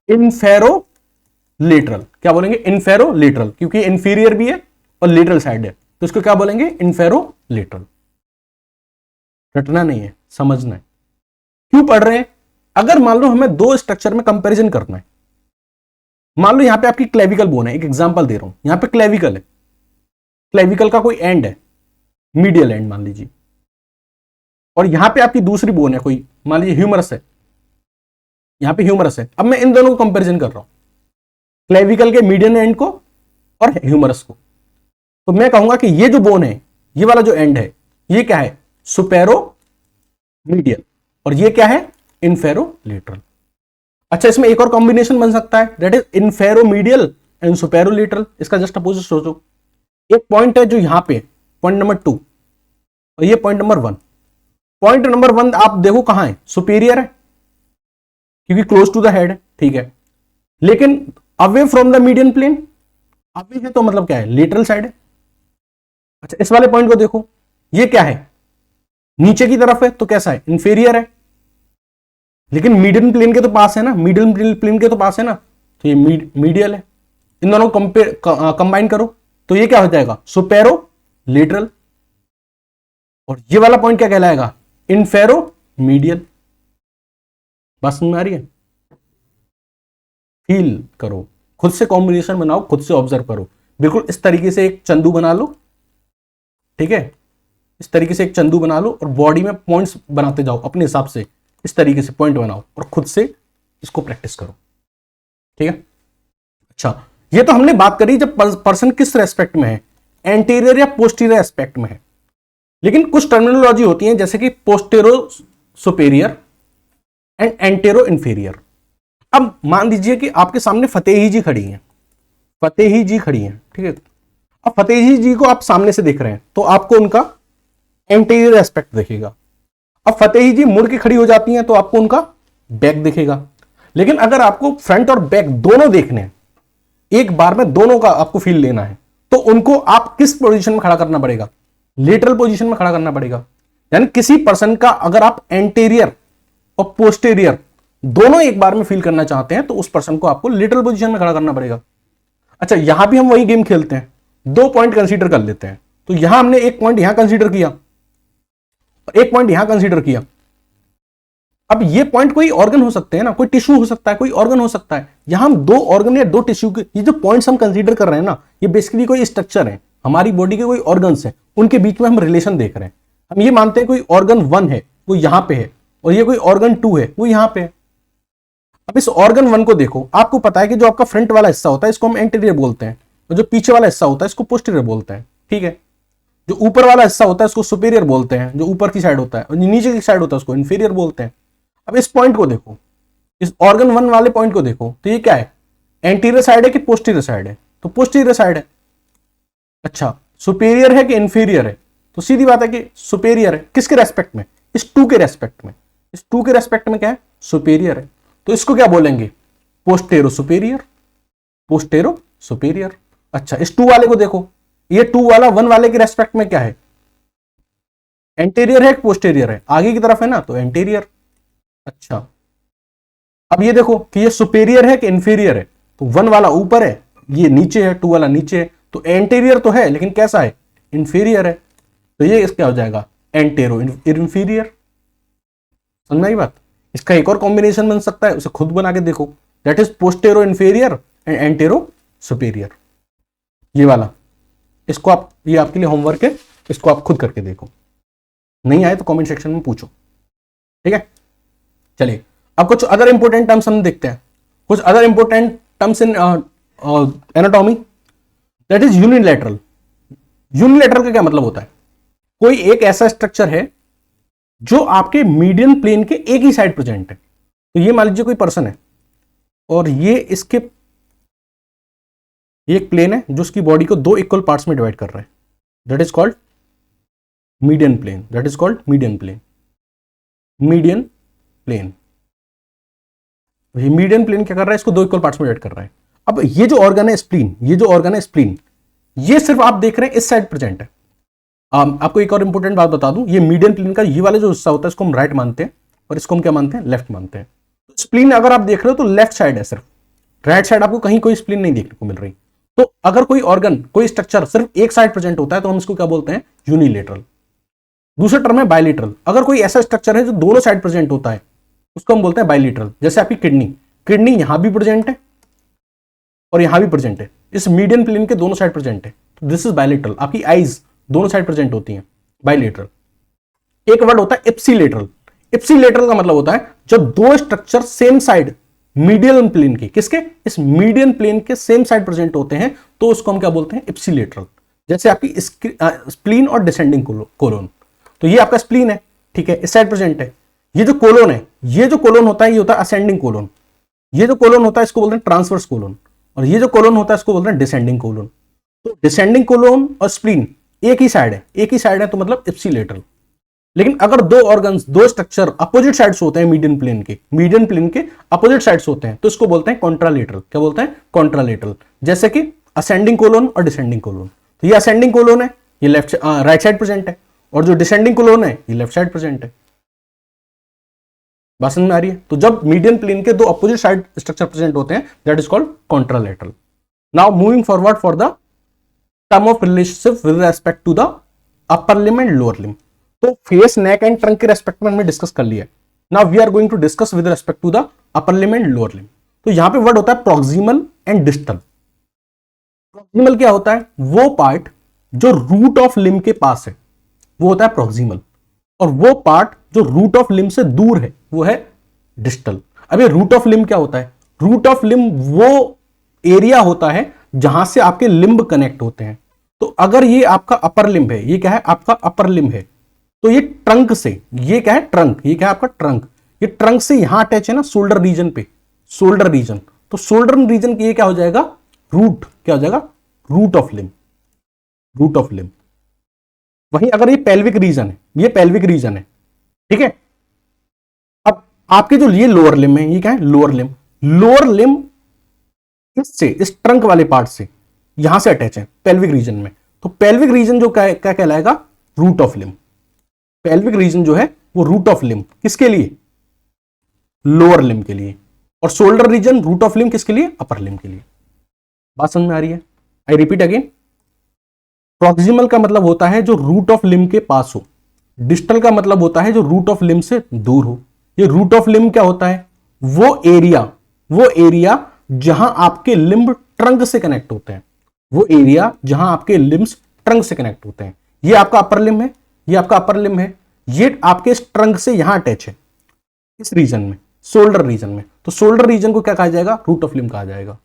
इन्फेरोलेटरल। क्या बोलेंगे, इन्फेरोलेटरल, क्योंकि इंफीरियर भी है और लेटरल साइड है, तो इसको क्या बोलेंगे, इन्फेरोलेटरल। रटना नहीं है, समझना है। क्यों पढ़ रहे हैं, अगर मान लो हमें 2 स्ट्रक्चर में कंपैरिजन करना है, मान लो यहां पे आपकी क्लेविकल बोन है, एक एग्जांपल दे रहा हूं, यहां पे क्लेविकल है, क्लेविकल का कोई एंड है, मीडियल एंड मान लीजिए, और यहां पे आपकी दूसरी बोन है कोई, मान लीजिए ह्यूमरस है, यहाँ पे ह्यूमरस है। अब मैं इन दोनों को कंपैरिजन कर रहा हूं, क्लेविकल के मीडियन एंड को और ह्यूमरस को। तो मैं कहूंगा कि ये जो बोन है, ये वाला जो एंड है, ये क्या है, सुपेरो मीडियल, और ये क्या है, इन्फेरोलेटरल। अच्छा, इसमें एक और कॉम्बिनेशन बन सकता है, दैट इज इन्फेरोमीडियल एंड सुपेरोलेटरल। इसका जस्ट अपोजिट सोचो, एक पॉइंट है जो यहां पे, पॉइंट नंबर 2, और ये पॉइंट नंबर 1। पॉइंट नंबर 1 आप देखो कहां है, सुपीरियर है क्योंकि क्लोज टू द हेड है, ठीक है, लेकिन away from the median plane, away है तो मतलब क्या है, लेटरल साइड है। अच्छा, इस वाले पॉइंट को देखो, ये क्या है, नीचे की तरफ है तो कैसा है, इंफीरियर है, लेकिन मीडियन प्लेन के तो पास है ना, मीडियन प्लेन के तो पास है ना, तो ये मीडियल है। इन दोनों को कंबाइन करो तो ये क्या हो जाएगा, सुपेरो लेटरल, और ये वाला पॉइंट क्या कहलाएगा, इनफेरो मीडियल। बात समझ में आ रही है? फील करो, खुद से कॉम्बिनेशन बनाओ, खुद से ऑब्जर्व करो। बिल्कुल इस तरीके से एक चंदू बना लो, ठीक है, इस तरीके से एक चंदू बना लो और बॉडी में पॉइंट्स बनाते जाओ अपने हिसाब से, इस तरीके से पॉइंट बनाओ और खुद से इसको प्रैक्टिस करो, ठीक है। अच्छा, ये तो हमने बात करी जब पर्सन किस रेस्पेक्ट में है, एंटीरियर या पोस्टीरियर एस्पेक्ट में है। लेकिन कुछ टर्मिनोलॉजी होती है जैसे कि पोस्टेरो सुपेरियर एंड एंटेरो इंफीरियर। अब मान लीजिए कि आपके सामने फतेही जी खड़ी हैं, फतेही जी खड़ी हैं, ठीक है। अब फतेही जी को आप सामने से देख रहे हैं तो आपको उनका एंटीरियर एस्पेक्ट दिखेगा। अब फतेही जी मुड़ के खड़ी हो जाती हैं तो आपको उनका बैक दिखेगा। लेकिन अगर आपको फ्रंट और बैक दोनों देखने हैं, एक बार में दोनों का आपको फील लेना है, तो उनको आप किस पोजीशन में खड़ा करना पड़ेगा, लेटरल पोजीशन में खड़ा करना पड़ेगा। यानी किसी पर्सन का अगर आप एंटीरियर और पोस्टेरियर दोनों एक बार में फील करना चाहते हैं तो उस पर्सन को आपको लेटरल पोजीशन में खड़ा करना पड़ेगा। अच्छा, यहां भी हम वही गेम खेलते हैं, 2 पॉइंट कंसीडर कर लेते हैं। तो यहां हमने एक पॉइंट यहां कंसीडर किया और एक पॉइंट यहां कंसीडर किया। अब ये पॉइंट कोई ऑर्गन हो सकते हैं ना, कोई टिश्यू हो सकता है, कोई ऑर्गन हो सकता है। यहां हम 2 ऑर्गन या 2 टिश्यू के, ये जो पॉइंट्स हम कंसीडर कर रहे हैं ना, ये बेसिकली कोई स्ट्रक्चर है, हमारी बॉडी के कोई ऑर्गन्स है, उनके बीच में हम रिलेशन देख रहे हैं। हम ये मानते हैं कोई ऑर्गन 1 है वो यहां पे है और ये कोई ऑर्गन 2 है वो यहां पे है। अब इस ऑर्गन 1 को देखो, आपको पता है कि जो आपका फ्रंट वाला हिस्सा होता है इसको हम एंटीरियर बोलते हैं, और जो पीछे वाला हिस्सा होता है इसको पोस्टीरियर बोलते हैं, ठीक है। जो ऊपर वाला हिस्सा होता है उसको सुपीरियर बोलते हैं, जो ऊपर की साइड होता है, और नीचे की साइड होता है उसको इंफीरियर बोलते हैं। अब इस पॉइंट को देखो, इस ऑर्गन 1 वाले पॉइंट को देखो, तो ये क्या है, एंटीरियर साइड है कि पोस्टीरियर साइड है, तो पोस्टीरियर साइड है। अच्छा, सुपीरियर है कि इंफीरियर है, तो सीधी बात है कि सुपीरियर है। किसके रेस्पेक्ट में, इस 2 के रेस्पेक्ट में, इस 2 के रेस्पेक्ट में क्या है, सुपीरियर है। तो इसको क्या बोलेंगे, पोस्टेरो सुपीरियर, पोस्टेरो सुपीरियर। अच्छा, इस 2 वाले को देखो, ये 2 वाला 1 वाले के रेस्पेक्ट में क्या है, एंटीरियर है कि पोस्टेरियर है, आगे की तरफ है ना, तो एंटीरियर। अच्छा, अब ये देखो कि ये सुपीरियर है कि इंफीरियर है, तो 1 वाला ऊपर है, ये नीचे है, 2 वाला नीचे है, तो एंटीरियर तो है लेकिन कैसा है, इंफीरियर है। तो ये क्या हो जाएगा, एंटेरो इंफीरियर। समझ आई बात? इसका एक और कॉम्बिनेशन बन सकता है, उसे खुद बना के देखो, that is postero inferior and antero superior, ये वाला। इसको आप, ये आपके लिए होमवर्क है, इसको आप खुद करके देखो, नहीं आए तो कमेंट सेक्शन में पूछो, ठीक है। चलिए, अब कुछ अदर इंपॉर्टेंट टर्म्स हम देखते हैं, कुछ other important terms in anatomy, that is unilateral. Unilateral का क्या मतलब होता है, कोई एक ऐसा स्ट्रक्चर है जो आपके मीडियन प्लेन के एक ही साइड प्रेजेंट है। तो ये मान लीजिए कोई पर्सन है और ये इसके, ये एक प्लेन है जो उसकी बॉडी को 2 इक्वल पार्ट्स में डिवाइड कर रहा है, that is called median plane, that is called median plane, median plane. Median plane क्या कर रहा है, इसको 2 इक्वल पार्ट्स में डिवाइड कर रहा है। अब ये जो ऑर्गन है स्प्लीन, ये जो ऑर्गन है स्प्लीन, ये सिर्फ आप देख रहे हैं इस साइड प्रेजेंट है। आपको एक और इंपॉर्टेंट बात बता दूं, ये मीडियन प्लेन का ये वाला जो हिस्सा होता है इसको हम राइट मानते हैं और इसको हम क्या मानते हैं, लेफ्ट मानते हैं। तो स्प्लीन अगर आप देख रहे हो तो लेफ्ट साइड है सिर्फ, राइट साइड आपको कहीं कोई स्प्लीन नहीं देखने को मिल रही। तो अगर कोई ऑर्गन, कोई स्ट्रक्चर सिर्फ एक साइड प्रेजेंट होता है तो हम इसको क्या बोलते हैं, यूनिलेटरल। दूसरा टर्म है बायलेटरल, अगर कोई ऐसा स्ट्रक्चर है जो दोनों साइड प्रेजेंट होता है उसको हम बोलते हैं बायलेटरल। जैसे आपकी किडनी, किडनी यहां भी प्रेजेंट है और यहां भी प्रेजेंट है, इस मीडियन प्लेन के दोनों साइड प्रेजेंट है, तो दिस इज बायलेटरल। आपकी आईज दोनों साइड प्रेजेंट होती हैं, बायलेटरल। एक वर्ड होता है एप्सिलेटरल। इप्सिलेटरल का मतलब होता है जब दो structure same side median plane के, किसके, इस मीडियन प्लेन के सेम साइड प्रेजेंट होते हैं तो उसको हम क्या बोलते हैं, इप्सिलेटरल। जैसे आपकी स्प्लीन और डिसेंडिंग कोलोन, तो ये आपका स्प्लीन है, ठीक है, इस साइड प्रेजेंट है। ये जो कोलोन है, ये जो कोलोन होता है ये होता है असेंडिंग कोलोन। ये जो कोलोन होता है इसको बोलते हैं ट्रांसवर्स कोलोन, और ये जो कोलोन होता है इसको बोलते हैं डिसेंडिंग कोलोन। तो डिसेंडिंग कोलोन और स्प्लीन एक ही साइड है, एक ही साइड है तो मतलब इप्सिलेटरल। लेकिन अगर दो ऑर्गन्स, दो स्ट्रक्चर अपोजिट साइड्स होते हैं मीडियन प्लेन के अपोजिट साइड्स होते हैं तो इसको बोलते हैं कॉन्ट्रालेटरल। क्या बोलते हैं, कॉन्ट्रालेटरल। जैसे कि असेंडिंग कोलोन और डिसेंडिंग कोलोन। तो ये असेंडिंग कोलोन है, ये राइट साइड प्रेजेंट है, और जो डिसेंडिंग कोलोन है ये लेफ्ट साइड प्रेजेंट है। बात समझ में आ रही है? तो जब मीडियन प्लेन के दो अपोजिट साइड स्ट्रक्चर प्रेजेंट होते हैं that is called contralateral. Now moving forward for the term of relationship with respect to the upper limb and lower limb. तो फेस, नेक एंड ट्रंक के रेस्पेक्ट में हमने डिस्कस कर लिया। Now we are going to discuss with respect to the upper limb and lower limb. तो यहां पे वर्ड होता है प्रॉक्सिमल एंड डिस्टल। प्रॉक्सिमल क्या होता है, वो पार्ट जो रूट ऑफ लिम के पास है वो होता है प्रॉक्सिमल, और वो पार्ट जो रूट ऑफ लिम से दूर है वो है डिस्टल। अब ये रूट ऑफ लिम क्या होता है, रूट ऑफ लिम वो एरिया होता है जहां से आपके लिम्ब कनेक्ट होते हैं। तो अगर ये आपका अपर लिम्ब है, ये क्या है आपका अपर लिम्ब है, तो ये ट्रंक से, ये क्या है ट्रंक, ये क्या है आपका ट्रंक, ये ट्रंक से यहां अटैच है ना शोल्डर रीजन पे, शोल्डर रीजन। तो शोल्डर रीजन की ये क्या हो जाएगा, रूट, क्या हो जाएगा, root of limb, root of limb. वहीं अगर ये पेल्विक रीजन है, ये पेल्विक रीजन है, ठीक है। अब आपके जो ये लोअर लिम्ब है, ये क्या है लोअर लिम्ब, लोअर लिम्ब इससे, इस ट्रंक वाले पार्ट से यहां से अटैच है पेल्विक रीजन में। तो पेल्विक रीजन जो क्या कहलाएगा, root of limb. Pelvic region जो है वो रूट ऑफ लिम्ब किसके लिए, लोअर लिम्ब के लिए, और shoulder region root of limb किसके लिए, अपर लिम्ब के लिए। बात समझ में आ रही है? आई रिपीट अगेन, प्रॉक्सिमल का मतलब होता है जो रूट ऑफ लिम्ब के पास हो, डिस्टल का मतलब होता है जो रूट ऑफ लिम्ब से दूर हो। ये रूट ऑफ लिम्ब क्या होता है, वो एरिया जहां आपके लिम्ब ट्रंक से कनेक्ट होते हैं, वो एरिया जहां आपके लिम्ब्स ट्रंक से कनेक्ट होते हैं। ये आपका अपर लिम्ब है, ये आपका अपर लिम्ब है, ये आपके ट्रंक से यहां अटैच है इस रीजन में, शोल्डर रीजन में। तो शोल्डर रीजन को क्या कहा जाएगा, रूट ऑफ लिम्ब कहा जाएगा।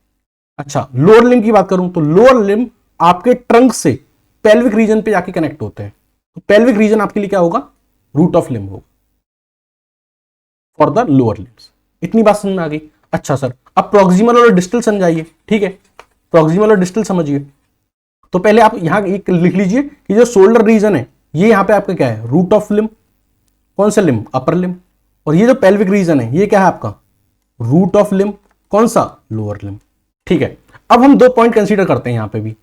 अच्छा, लोअर लिम्ब की बात करूं तो लोअर लिम्ब आपके ट्रंक से पेल्विक रीजन पे जाके कनेक्ट होते हैं। तो पेल्विक रीजन आपके लिए क्या होगा, रूट ऑफ लिम्ब होगा फॉर द लोअर लिम्ब्स। इतनी बात समझ में आ गई? अच्छा सर, अब प्रॉक्सिमल और डिस्टल समझाइए। ठीक है, प्रॉक्सिमल और डिस्टल समझिए। तो पहले आप यहां एक लिख लीजिए कि जो शोल्डर रीजन है ये यहां पे आपका क्या है, रूट ऑफ लिम्ब, कौन सा लिम्ब, अपर लिम्ब। और ये जो पेल्विक रीजन है ये क्या है आपका, रूट ऑफ लिम्ब, कौन सा, लोअर लिम्ब। ठीक है, अब हम दो पॉइंट कंसीडर करते हैं यहां पे भी,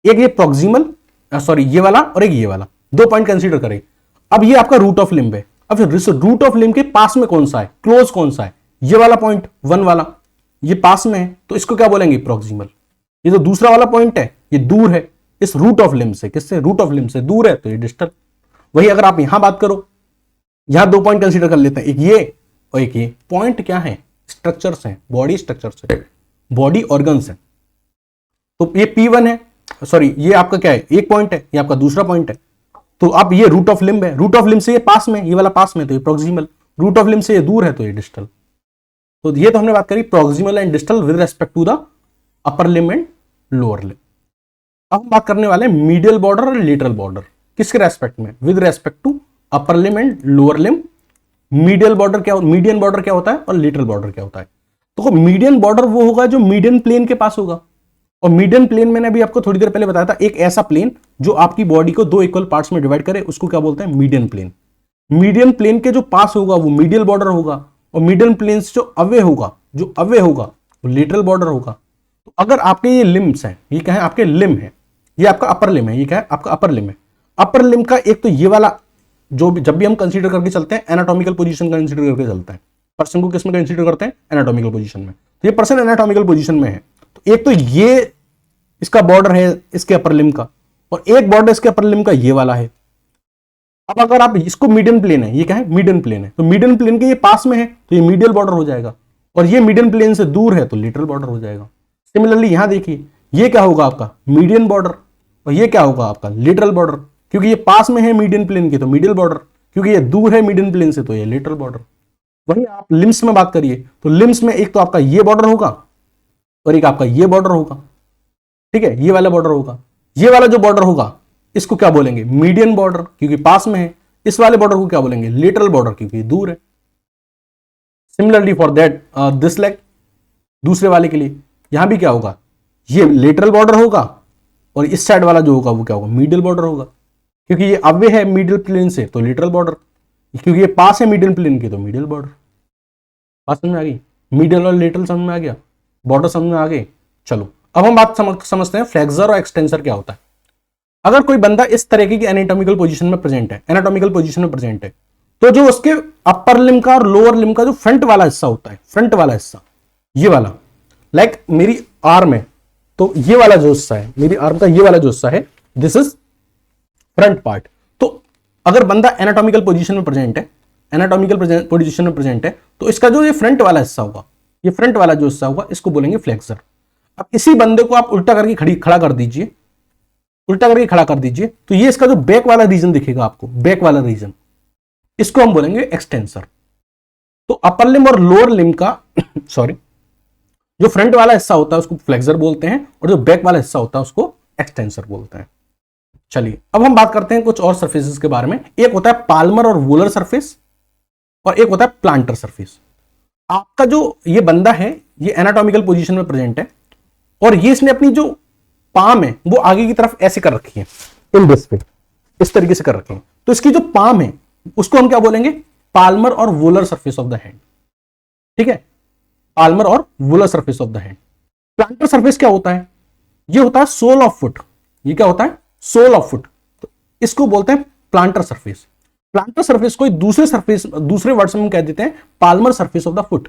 एक ये प्रॉक्सिमल, सॉरी ये वाला, और एक ये वाला, दो पॉइंट कंसीडर करें। अब ये आपका रूट ऑफ लिम्ब है, अब रूट ऑफ लिम्ब के पास में कौन सा है, क्लोज कौन सा है, ये वाला पॉइंट 1 वाला, ये पास में है तो इसको क्या बोलेंगे, प्रॉक्सिमल। ये जो दूसरा वाला पॉइंट है ये दूर है इस रूट ऑफ लिम्ब से, किससे, रूट ऑफ लिम्ब से दूर है तो ये डिस्टल। वही अगर आप यहां बात करो, यहां दो पॉइंट कंसीडर कर लेते हैं, एक ये और एक ये। पॉइंट क्या है, स्ट्रक्चर्स हैं, बॉडी स्ट्रक्चर्स है, बॉडी ऑर्गन्स है। तो ये P1 है, सॉरी ये आपका क्या है, एक पॉइंट है, ये आपका दूसरा पॉइंट है। तो अब ये रूट ऑफ लिम्ब है, रूट ऑफ लिम्ब से ये पास में, ये वाला पास में तो ये प्रॉक्सिमल, रूट ऑफ लिम्ब से ये दूर है तो ये डिस्टल। तो ये तो हमने बात करी proximal and distal with respect to the upper limb and lower limb. अब हम बात करने वाले हैं मीडियल बॉर्डर और लेटरल बॉर्डर, किसके रेस्पेक्ट में, with respect to upper limb and lower limb. Medial border क्या, मीडियन बॉर्डर क्या होता है और लेटरल बॉर्डर क्या होता है। तो मीडियन बॉर्डर वो होगा जो मीडियन प्लेन के पास होगा, और मीडियन प्लेन मैंने अभी आपको थोड़ी देर पहले बताया था, एक ऐसा प्लेन जो आपकी बॉडी को दो इक्वल पार्ट्स में डिवाइड करे उसको क्या बोलते हैं, मीडियन प्लेन। मीडियन प्लेन के जो पास होगा वो मीडियल बॉर्डर होगा, और मीडियन प्लेन से जो अवे होगा वो लेटरल बॉर्डर होगा। तो अगर आपके ये लिम्ब्स हैं, ये क्या है आपके लिम्ब है, ये आपका अपर लिम्ब है, ये क्या है आपका अपर लिम्ब है। अपर लिम्ब का एक तो ये वाला जो भी, जब भी हम कंसीडर करके चलते हैं एनाटॉमिकल पोजीशन कंसीडर करके चलते हैं, पर्सन को किस में कंसीडर करते हैं, एनाटॉमिकल पोजीशन में। तो ये पर्सन एनाटॉमिकल पोजीशन में है, तो एक तो ये इसका बॉर्डर है इसके अपर लिम्ब का, और एक बॉर्डर इसके अपर लिम्ब का ये वाला है। अब अगर आप इसको मीडियन प्लेन है, ये क्या है मीडियन प्लेन है, तो मीडियन प्लेन के ये पास में है तो ये मीडियल बॉर्डर हो जाएगा, और ये मीडियन प्लेन से दूर है तो लेटरल बॉर्डर हो जाएगा। सिमिलरली यहां देखिए, ये क्या होगा आपका मीडियन बॉर्डर, और ये क्या होगा आपका लेटरल बॉर्डर, क्योंकि ये पास में है मीडियन प्लेन के तो मीडियल बॉर्डर, क्योंकि ये दूर है मीडियन प्लेन से, तो ये लेटरल बॉर्डर। वहीं आप लिम्स में बात करिए तो लिम्स में एक तो आपका ये बॉर्डर होगा और एक आपका ये बॉर्डर होगा, ठीक है, ये वाला बॉर्डर होगा। ये वाला जो बॉर्डर होगा इसको क्या बोलेंगे, मीडियन बॉर्डर, क्योंकि पास में है। इस वाले बॉर्डर को क्या बोलेंगे, लेटरल बॉर्डर, क्योंकि दूर है। Similarly for that this leg, दूसरे वाले के लिए यहां भी क्या होगा, ये लेटरल बॉर्डर होगा और इस साइड वाला जो होगा वो क्या होगा, मीडियल बॉर्डर होगा। क्योंकि ये अवे है मीडियल प्लेन से तो लेटरल बॉर्डर, क्योंकि ये पास है मीडियल प्लेन के तो मीडियल बॉर्डर। बात समझ में आ गई, मीडियल और लेटरल समझ में आ गया, बॉर्डर समझ में आ गए। चलो अब हम बात समझते हैं फ्लेक्सर और एक्सटेंसर क्या होता है। अगर कोई बंदा इस तरीके की एनाटॉमिकल पोजीशन में प्रेजेंट है, तो जो उसके अपर लिम का और लोअर लिम का जो फ्रंट वाला हिस्सा होता है, फ्रंट वाला हिस्सा ये वाला, लाइक मेरी आर्म है तो ये वाला जो हिस्सा है, मेरी आर्म का ये वाला जो हिस्सा है, दिस इज फ्रंट पार्ट। तो अगर बंदा एनाटॉमिकल पोजीशन में प्रेजेंट है, तो इसका जो ये फ्रंट वाला हिस्सा होगा, ये फ्रंट वाला जो हिस्सा होगा इसको बोलेंगे फ्लेक्सर। अब इसी बंदे को आप उल्टा करके खड़ा कर दीजिए, तो ये इसका जो बैक वाला रीजन दिखेगा आपको, बैक वाला रीजन, इसको हम बोलेंगे एक्सटेंसर। तो अपर लिम और लोअर लिम का सॉरी, जो फ्रंट वाला हिस्सा होता है उसको फ्लेक्सर बोलते हैं और जो बैक वाला हिस्सा होता है उसको एक्सटेंसर बोलते हैं। चलिए अब हम बात करते हैं कुछ और सरफेसेस के बारे में। एक होता है पाल्मर और वूलर सरफेस और एक होता है प्लांटर सरफेस। आपका जो ये बंदा है ये एनाटॉमिकल पोजीशन में प्रेजेंट है और ये इसने अपनी जो पाम है वो आगे की तरफ ऐसे कर रखी है, इन दिस वे, इस तरीके से कर रखी है। तो इसकी जो पाम है उसको हम क्या बोलेंगे, पाल्मर और Wular surface of the hand, ठीक है, पाल्मर और Wular surface of the hand. Planter surface क्या होता है, ये होता है सोल ऑफ फुट। ये क्या होता है, सोल ऑफ फुट, तो इसको बोलते हैं प्लांटर सरफेस। प्लांटर सरफेस को दूसरे वर्ड्स में हम कह देते हैं Palmer surface of the foot.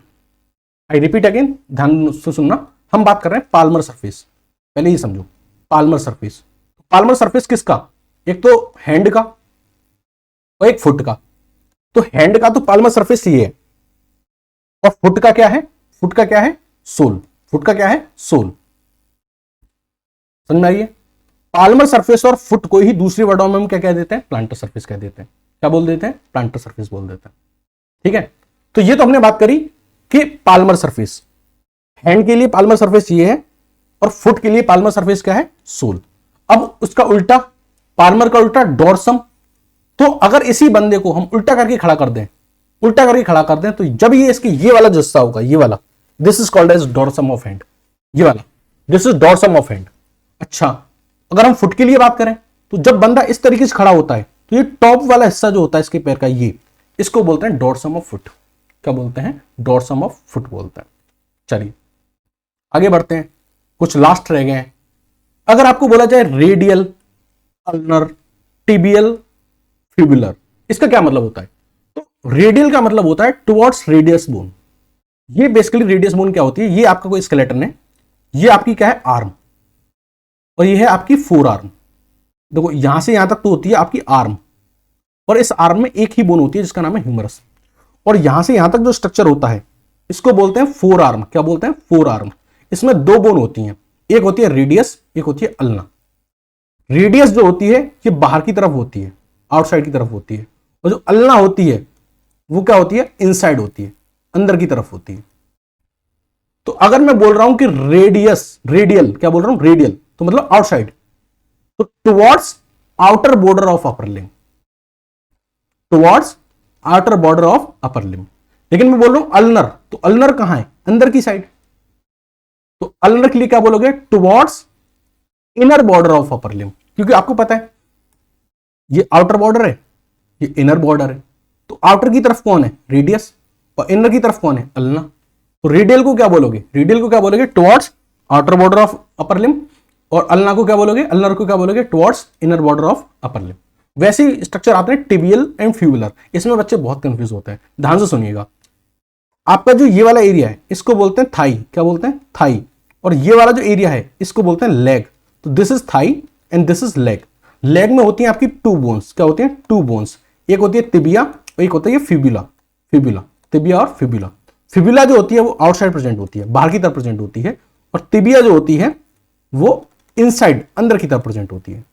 I repeat again, ध्यान से सुनना, हम बात कर रहे हैं पाल्मर सरफेस, पहले ही समझो। पाल्मर सरफेस किसका, एक तो हैंड का और एक फुट का। तो हैंड का तो पाल्मर सरफेस ये है और फुट का क्या है, सोल। समझ में आइए, पाल्मर सरफेस और फुट को ही दूसरी वर्डों में हम क्या कह देते हैं, प्लांटर सरफेस कह देते हैं। क्या बोल देते हैं, प्लांटर सरफेस बोल देते हैं, ठीक है। तो ये तो हमने बात करी कि पाल्मर सरफेस, हैंड के लिए पाल्मर सरफेस ये है और फुट के लिए पाल्मर सरफेस क्या है, सोल। अब उसका उल्टा, पाल्मर का उल्टा डोर्सम। तो अगर इसी बंदे को हम उल्टा करके खड़ा कर दें तो जब ये इसके ये वाला जो हिस्सा होगा, ये वाला, this is called as dorsum of hand, ये वाला, this is dorsum of hand. अच्छा, अगर हम फुट के लिए बात करें तो जब बंदा इस तरीके से खड़ा होता है तो ये टॉप वाला हिस्सा जो होता है इसके पैर का, ये, इसको बोलते हैं डोर्सम ऑफ फुट। क्या बोलते हैं, डोर्सम ऑफ फुट बोलते हैं। चलिए आगे बढ़ते हैं, कुछ लास्ट रह गए हैं। अगर आपको बोला जाए रेडियल, अल्नर, टिबियल, फिबुलर, इसका क्या मतलब होता है, तो रेडियल का मतलब होता है टुवर्ड्स रेडियस बोन। ये बेसिकली रेडियस बोन क्या होती है, ये आपका कोई स्केलेटन है, ये आपकी क्या है, आर्म, और ये है आपकी फोर आर्म। देखो यहां से यहां तक तो होती है आपकी आर्म, और इस आर्म में एक ही बोन होती है जिसका नाम है ह्यूमरस, और यहां से यहां तक जो स्ट्रक्चर होता है इसको बोलते हैं फोर आर्म। क्या बोलते हैं, फोर आर्म। इसमें दो बोन होती हैं, एक होती है रेडियस, एक होती है अल्ना। रेडियस जो होती है ये बाहर की तरफ होती है, आउटसाइड की तरफ होती है, और जो अल्ना होती है वो क्या होती है, इनसाइड होती है, अंदर की तरफ होती है। तो अगर मैं बोल रहा हूं कि रेडियल, क्या बोल रहा हूं, रेडियल, तो मतलब आउटसाइड, तो towards outer border of upper limb, towards outer border of upper limb. लेकिन मैं बोल रहा हूं अल्नर, तो अल्नर कहां है, अंदर की साइड, तो अल्नर के लिए क्या बोलोगे, towards inner border of upper limb. क्योंकि आपको पता है ये आउटर बॉर्डर है, ये इनर बॉर्डर है, तो आउटर की तरफ कौन है, रेडियस, और इनर की तरफ कौन है, अल्ना। तो रेडियल को क्या बोलोगे, towards outer border of upper limb, और अल्नर को क्या बोलोगे, towards inner border of upper limb. वैसे ही स्ट्रक्चर आते हैं टिबियल एंड फ्यूबुलर। इसमें बच्चे बहुत कंफ्यूज होते हैं, ध्यान से सुनिएगा। आपका जो ये वाला एरिया है इसको बोलते हैं थाई, क्या बोलते हैं, थाई, और ये वाला जो एरिया है इसको बोलते हैं लेग। तो this is thigh and this is leg. Leg में होती है आपकी टू बोन्स, क्या होती है, टू बोन्स, एक होती है तिबिया और एक होता है फिबुला, तिबिया और फिबुला। फिबुला जो होती है वो आउटसाइड प्रेजेंट होती है, बाहर की तरफ प्रेजेंट होती है, और तिबिया जो होती है वो इनसाइड, अंदर की तरफ प्रेजेंट होती है।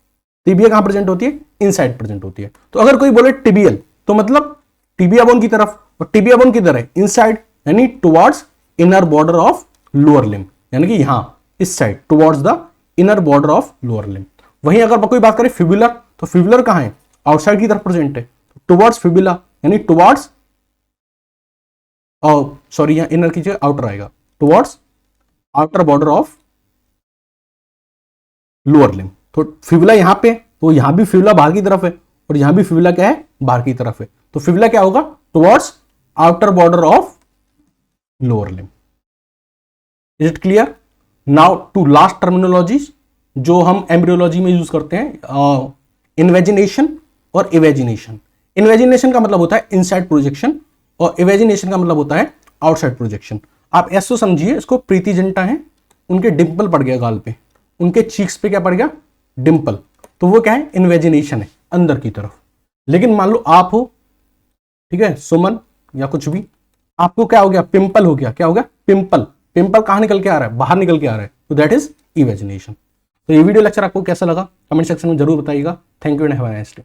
तिबिया कहां प्रेजेंट होती है, इनसाइड प्रेजेंट होती है। तो अगर कोई बोले टिबियल, तो मतलब टिबिया बोन की तरफ, और टिबिया बोन किधर है, इनसाइड, यानी towards inner border of lower limb, यानी कि यहां इस side towards the inner border of lower limb. वहीं अगर कोई बात करें फिबुलर, तो फिबुलर कहां है, आउटसाइड की तरफ प्रेजेंट है, टुवर्ड्स फिबुला, यानी टुवर्ड्स, सॉरी यहां इनर की जगह आउटर आएगा, towards outer border of lower limb. तो फिबुला यहां पे, तो यहां भी फिबुला बाहर की तरफ है, और यहां भी फिबुला क्या है, बाहर की तरफ है, तो फिबुला क्या होगा, towards outer border of lower limb. Is it clear? Now two last terminologies जो हम एम्ब्रियोलॉजी में यूज करते हैं, इन्वेजिनेशन और इवेजिनेशन। इन्वेजिनेशन का मतलब होता है इनसाइड प्रोजेक्शन, और इवेजिनेशन का मतलब होता है आउटसाइड प्रोजेक्शन। आप ऐसा समझिए, इसको प्रीति जिंटा है, उनके डिंपल पड़ गया गाल पे, उनके चीक्स पे क्या पड़ गया, डिंपल, तो वो क्या है, इन्वेजिनेशन है, अंदर की तरफ। लेकिन मान लो आप हो, ठीक है, सुमन या कुछ भी, आपको क्या हो गया, पिंपल हो गया, क्या हो गया, पिंपल। पिंपल कहां निकल के आ रहा है, बाहर निकल के आ रहा है, तो दैट इज इवेजिनेशन। तो ये वीडियो लेक्चर आपको कैसा लगा, कमेंट सेक्शन में जरूर बताइएगा। Thank you and have a nice day.